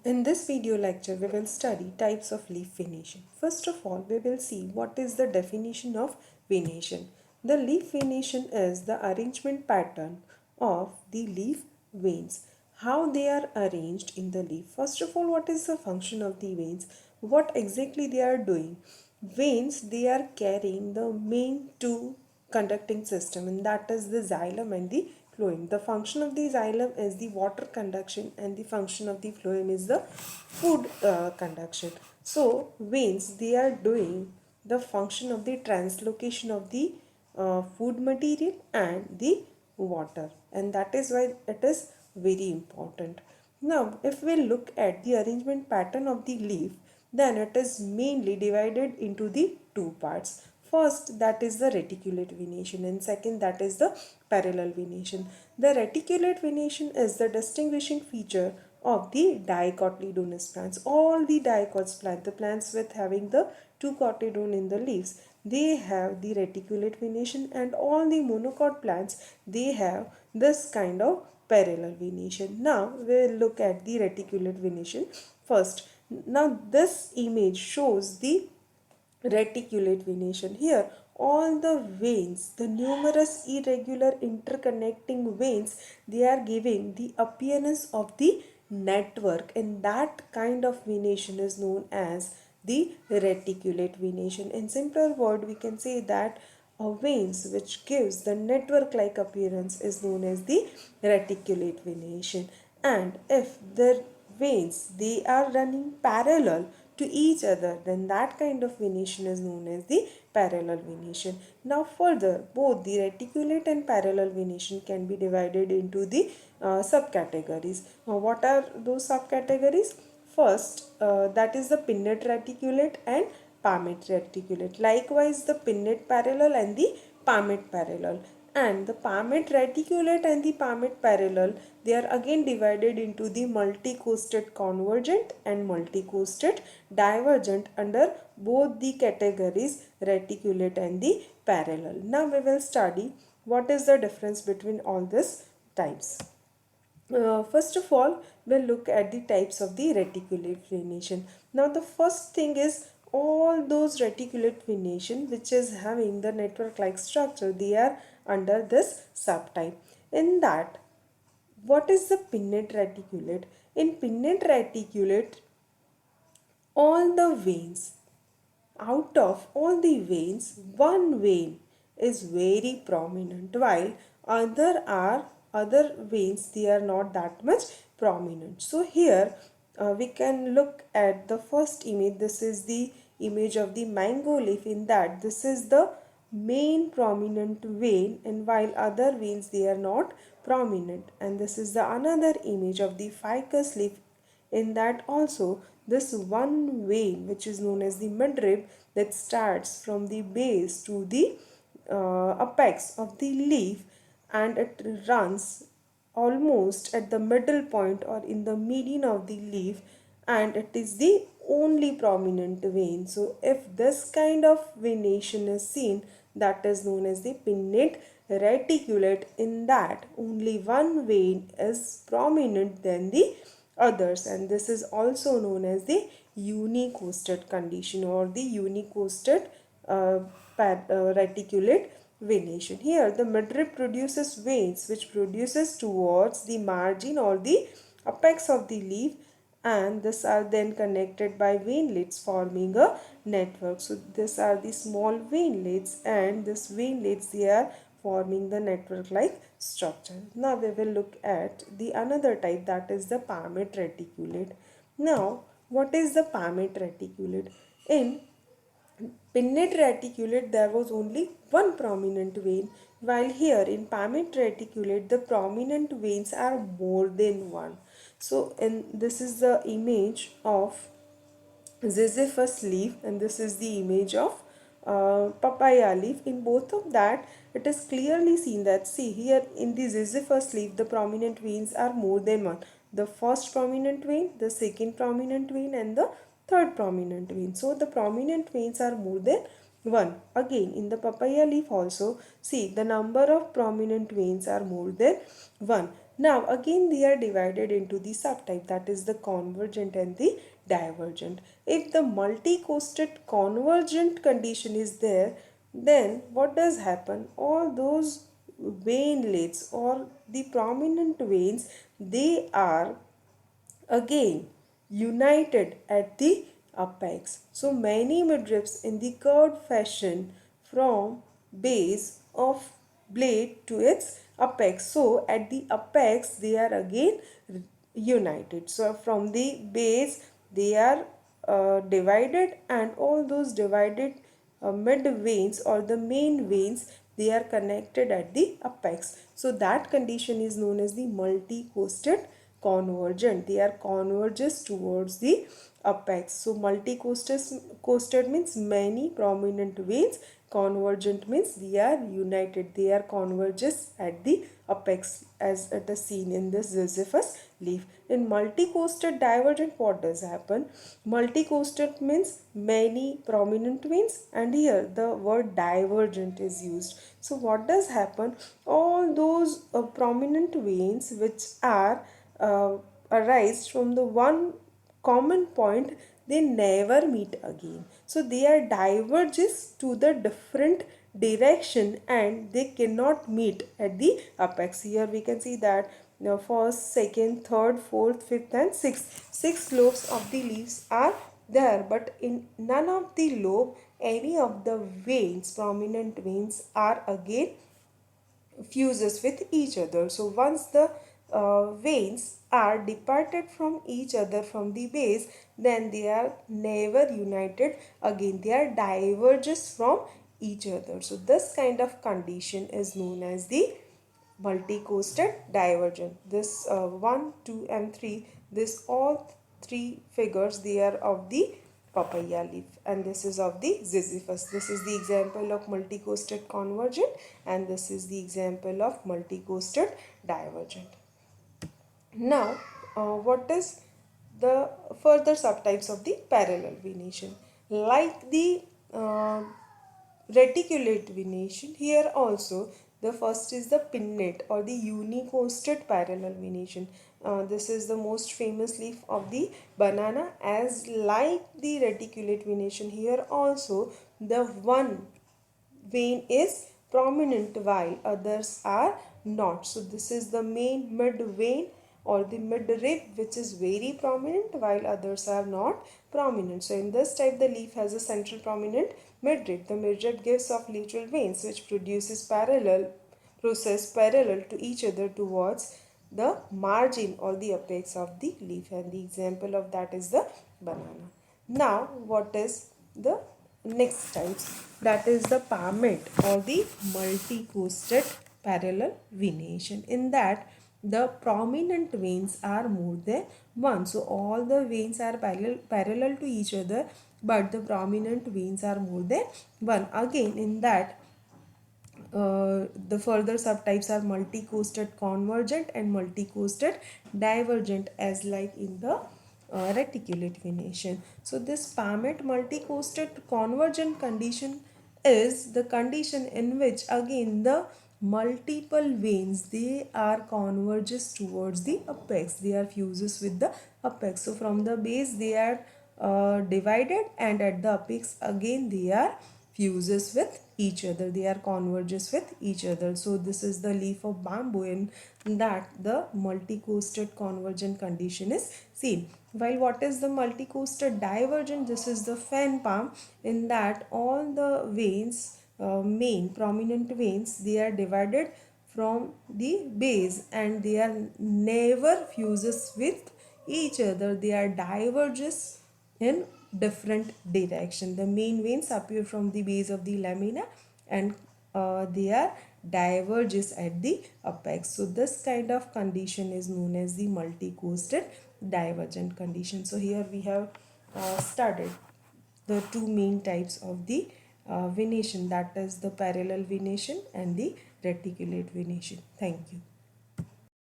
In this video lecture, we will study types of leaf venation. First of all, we will see what is the definition of venation. The leaf venation is the arrangement pattern of the leaf veins. How they are arranged in the leaf. First of all, what is the function of the veins? What exactly they are doing? Veins, they are carrying the main two conducting system, and that is the xylem and the phloem. The function of the xylem is the water conduction and the function of the phloem is the food conduction. So veins, they are doing the function of the translocation of the food material and the water, and that is why it is very important. Now if we look at the arrangement pattern of the leaf, then it is mainly divided into the two parts. First, that is the reticulate venation, and second, that is the parallel venation. The reticulate venation is the distinguishing feature of the dicotyledonous plants. All the dicots plants, the plants with having the two cotyledon in the leaves, they have the reticulate venation, and all the monocot plants, they have this kind of parallel venation. Now we'll look at the reticulate venation first. Now this image shows the reticulate venation. Here all the veins, the numerous irregular interconnecting veins, they are giving the appearance of the network, and that kind of venation is known as the reticulate venation. In simpler word, we can say that a veins which gives the network like appearance is known as the reticulate venation. And if the veins, they are running parallel to each other, then that kind of venation is known as the parallel venation. Now further, both the reticulate and parallel venation can be divided into the subcategories. Now what are those subcategories? First, that is the pinnate reticulate and palmate reticulate. Likewise, the pinnate parallel and the palmate parallel. And the palmate reticulate and the palmate parallel, they are again divided into the multi-coasted convergent and multi-coasted divergent under both the categories reticulate and the parallel. Now we will study what is the difference between all these types. First of all, we'll look at the types of the reticulate venation. Now the first thing is all those reticulate venation which is having the network like structure, they are under this subtype. In that, what is the pinnate reticulate? In pinnate reticulate, all the veins, out of all the veins, one vein is very prominent, while other veins, they are not that much prominent. So here we can look at the first image. This is the image of the mango leaf. In that, this is the main prominent vein, and while other veins, they are not prominent. And this is the another image of the ficus leaf. In that also, this one vein, which is known as the midrib, that starts from the base to the apex of the leaf, and it runs almost at the middle point or in the median of the leaf, and it is the only prominent vein. So if this kind of venation is seen, that is known as the pinnate reticulate. In that, only one vein is prominent than the others, and this is also known as the unicoasted condition or the unicoasted reticulate venation. Here the midrib produces veins which produces towards the margin or the apex of the leaf, and these are then connected by veinlets forming a network. So these are the small veinlets, and this veinlets, they are forming the network like structure. Now we will look at the another type, that is the palmate reticulate. Now what is the palmate reticulate? In pinnate reticulate, there was only one prominent vein, while here in palmate reticulate, the prominent veins are more than one. So this is the image of ziziphus leaf, and this is the image of papaya leaf. In both of that, it is clearly seen that, see here in the ziziphus leaf, the prominent veins are more than one. The first prominent vein, the second prominent vein, and the third prominent vein. So the prominent veins are more than one. Again in the papaya leaf also, see the number of prominent veins are more than one. Now again they are divided into the subtype, that is the convergent and the divergent. If the multi-coasted convergent condition is there, then what does happen? All those veinlets or the prominent veins, they are again united at the apex. So many midribs in the curved fashion from base of blade to its apex. So at the apex they are again united. So from the base they are divided, and all those divided mid veins or the main veins, they are connected at the apex. So that condition is known as the multi-coasted convergent. They are converges towards the apex. So multi-coasted means many prominent veins. Convergent means they are united. They are converges at the apex, as it is seen in this Sisyphus leaf. In multi-coasted divergent, what does happen? Multi-coasted means many prominent veins, and here the word divergent is used. So what does happen? All those prominent veins which are arise from the one common point, they never meet again. So they are diverges to the different direction and they cannot meet at the apex. Here we can see that now first, second, third, fourth, fifth and six lobes of the leaves are there, but in none of the lobe any of the veins, prominent veins, are again fuses with each other. So once the veins are departed from each other from the base, then they are never united again. They are diverges from each other. So this kind of condition is known as the multi-coasted divergent. This 1, 2 and 3, this all three figures, they are of the papaya leaf, and this is of the Sisyphus. This is the example of multi-coasted convergent, and this is the example of multi-coasted divergent. Now, what is the further subtypes of the parallel venation? Like the reticulate venation, here also the first is the pinnate or the unicoasted parallel venation. This is the most famous leaf of the banana. As like the reticulate venation, here also the one vein is prominent while others are not. So this is the main mid vein or the mid rib which is very prominent while others are not prominent. So in this type the leaf has a central prominent mid rib. The mid rib gives off lateral veins which produces process parallel to each other towards the margin or the apex of the leaf, and the example of that is the banana. Now what is the next types? That is the palmate or the multi-coasted parallel venation. In that the prominent veins are more than one. So all the veins are parallel to each other, but the prominent veins are more than one. Again in that the further subtypes are multi-coasted convergent and multi-coasted divergent, as like in the reticulate venation. So this palmate multi-coasted convergent condition is the condition in which again the multiple veins, they are converges towards the apex. They are fuses with the apex. So from the base they are divided, and at the apex again they are fuses with each other. They are converges with each other. So this is the leaf of bamboo, in that the multi-coasted convergent condition is seen. While what is the multi-coasted divergent? This is the fan palm, in that all the veins, main prominent veins, they are divided from the base and they are never fuses with each other. They are diverges in different direction. The main veins appear from the base of the lamina, and they are diverges at the apex. So this kind of condition is known as the multi-coasted divergent condition. So here we have studied the two main types of the venation, that is the parallel venation and the reticulate venation. Thank you.